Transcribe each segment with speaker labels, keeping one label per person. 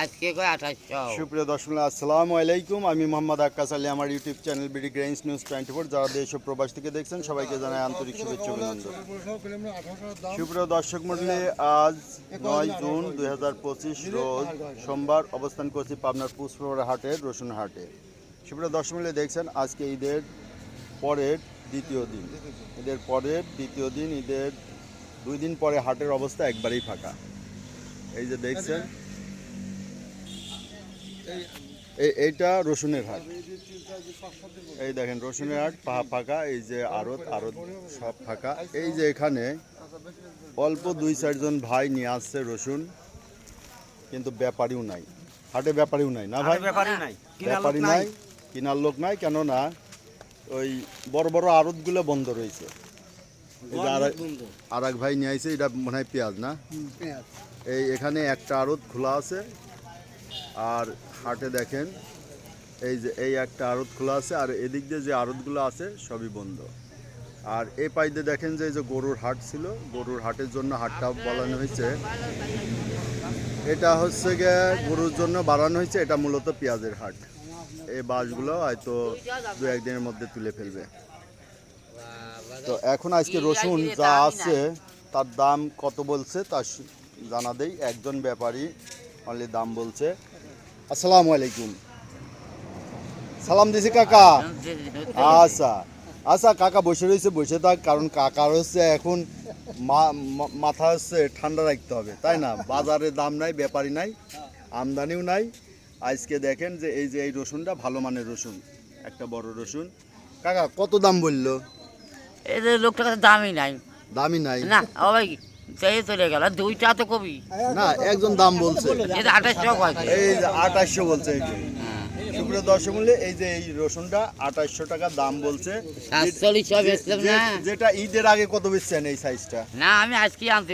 Speaker 1: আজকে কয় 2800।
Speaker 2: সুপ্রিয় দর্শক আসসালামু আলাইকুম, আমি মোহাম্মদ আক্কাস আলী। আমার YouTube channel BD grains news 24 যারা দেশ ও প্রবাস থেকে দেখছেন সবাইকে জানাই আন্তরিক শুভেচ্ছা অভিনন্দন। সুপ্রিয় দর্শক মণ্ডলী, আজ 9 জুন 2025 রোজ সোমবার অবস্থান করছি পাবনার পুষ্পপাড়া হাটের রসুন হাটে। সুপ্রিয় দর্শক মণ্ডলী, দেখছেন আজকে ঈদের পরের দ্বিতীয় দিন। ঈদের 2 দিন পরে হাটের অবস্থা একবারেই ফাঁকা। এই যে দেখছেন, এইটা রসুনের হাট। এই দেখেন রসুনের হাট ফাঁকা। এই যে আড়ত সব ফাঁকা। এই যে এখানে অল্প 2-4 জন ভাই নিয়ে আসছে রসুন, কিন্তু ব্যাপারীও নাই হাটে, ব্যাপারীও নাই না ভাই, ব্যাপারী নাই, কেনার লোক নাই। কেননা ওই বড় বড় আড়তগুলো বন্ধ রয়েছে। এই যে আর এক ভাই নিয়ে আসছে, এটা মনে হয় পেঁয়াজ না, এই এখানে একটা আড়ত খোলা আছে। আর হাটে দেখেন এই যে এই একটা আড়ত খোলা আছে, আর এদিক দিয়ে যে আড়তগুলো আছে সবই বন্ধ। আর এই পাইতে দেখেন যে এই যে গরুর হাট ছিল, গরুর হাটের জন্য হাটটা বানানো হয়েছে। এটা হচ্ছে গিয়ে গরুর জন্য বানানো হয়েছে, এটা মূলত পেঁয়াজের হাট। এই বাসগুলো হয়তো 2-1 দিনের মধ্যে তুলে ফেলবে। তো এখন আজকে রসুন যা আছে তার দাম কত বলছে তা জানা দেই। একজন ব্যাপারী অনলি দাম বলছে। আসসালামু আলাইকুম, সালাম দিছি কাকা। আচ্ছা আচ্ছা কাকা বসে রয়েছে, বসে থাক, কারণ কাকার হচ্ছে এখন মাথা হচ্ছে ঠান্ডা রাখতে হবে, তাই না? বাজারে দাম নাই, ব্যাপারী নাই, আমদানিও নাই। আজকে দেখেন যে এই রসুনটা ভালো মানের রসুন, একটা বড় রসুন। কাকা কত দাম বললো?
Speaker 1: এই যে লোকটার কাছে দামই নাই।
Speaker 2: দামই নাই
Speaker 1: না ও ভাই, সেই চলে গেল। দুইটা তো কবি
Speaker 2: না, একজন দাম বলছে,
Speaker 1: এই যে 2800 কয়।
Speaker 2: এই যে 2800 বলছে। এই যে সুপ্রিয় দর্শক মূল্যে এই যে এই রসুনটা 2800 টাকা দাম বলছে।
Speaker 1: 4700 বেচলাম না।
Speaker 2: যেটা ঈদের আগে কত বেচছেন এই সাইজটা?
Speaker 1: না আমি আজকে আনতে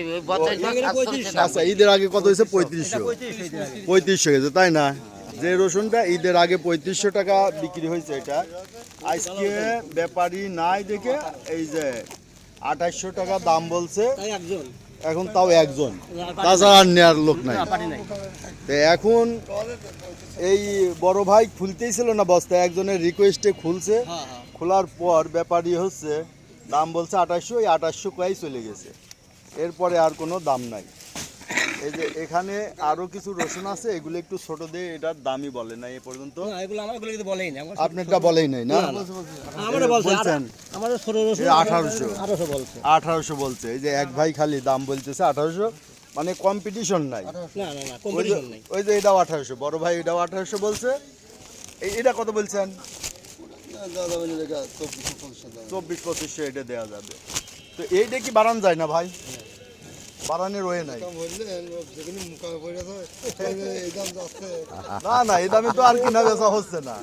Speaker 2: আচ্ছা, ঈদের আগে কত হয়েছে? 3500 গেছে, তাই না? যে রসুনটা ঈদের আগে 3500 টাকা বিক্রি হয়েছে, এটা আজকে ব্যাপারী নাই দেখে এই যে 2800 টাকা দাম বলছে। এখন তাও একজন, তাছাড়া আর নেওয়ার লোক নাই। তো এখন এই বড় ভাই খুলতেই ছিল না বস্তা, একজনের রিকোয়েস্টে খুলছে। খোলার পর ব্যাপারী হচ্ছে দাম বলছে 2800, এই 2800 কয়াই চলে গেছে। এরপরে আর কোনো দাম নাই। এই যে এখানে আরো কিছু রসুন আছে, এগুলো একটু ছোট দিয়ে এটার দামই বলে না এ পর্যন্ত। আপনারটা বলেই নাই না? 1800 বলছে। এই যে এক ভাই খালি দাম বলতেছে 1800, মানে কম্পিটিশন নাই। ওই যে এটাও 1800, বড় ভাই এটাও 1800 বলছে। এটা কত বলছেন? 2400 এটা দেওয়া যাবে। তো এইটা কি বাড়ানো যায় না ভাই? বাড়ানোর রয়ে নাই। না না, এই দামে তো আর কিনা বেচা হচ্ছে না।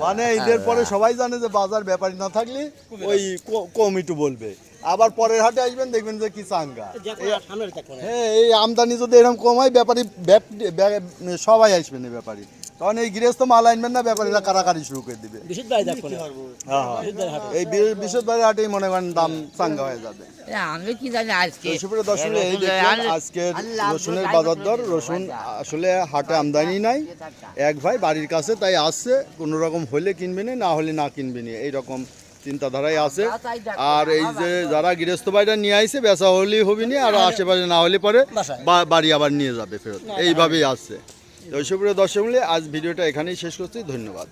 Speaker 2: মানে ঈদের পরে সবাই জানে যে বাজার ব্যাপারী না থাকলে ওই কম একটু বলবে। আবার পরের হাটে আসবেন, দেখবেন যে কি চাঙ্গা। হ্যাঁ, এই আমদানি যদি এরকম কম হয়, ব্যাপারী সবাই আসবেন এই ব্যাপারী। কারণ এই গৃহস্থ মাল আনবেন না, ব্যাপারীরা কারাকারি শুরু করে দিবে। এই বৃহস্পতিবার হাটেই মনে করেন দাম চাঙ্গা হয়ে যাবে।
Speaker 1: আমি কি জানি আজকে
Speaker 2: আজকের রসুনের বাজার দর। রসুন আসলে হাটে আমদানি নাই, এক ভাই বাড়ির কাছে তাই আসছে, কোনো রকম হলে কিনবে না হলে না কিনবে না, এইরকম চিন্তাধারাই আছে। আর এই যে যারা গৃহস্থ বাড়িটা নিয়ে আইছে, বেচা হলেই হবে না, আর আশেপাশে না হলে পরে বাড়ি আবার নিয়ে যাবে ফেরত, এইভাবেই আসছে। তো সুপ্রিয় দর্শক মূল্যে আজ ভিডিওটা এখানেই শেষ করছি। ধন্যবাদ।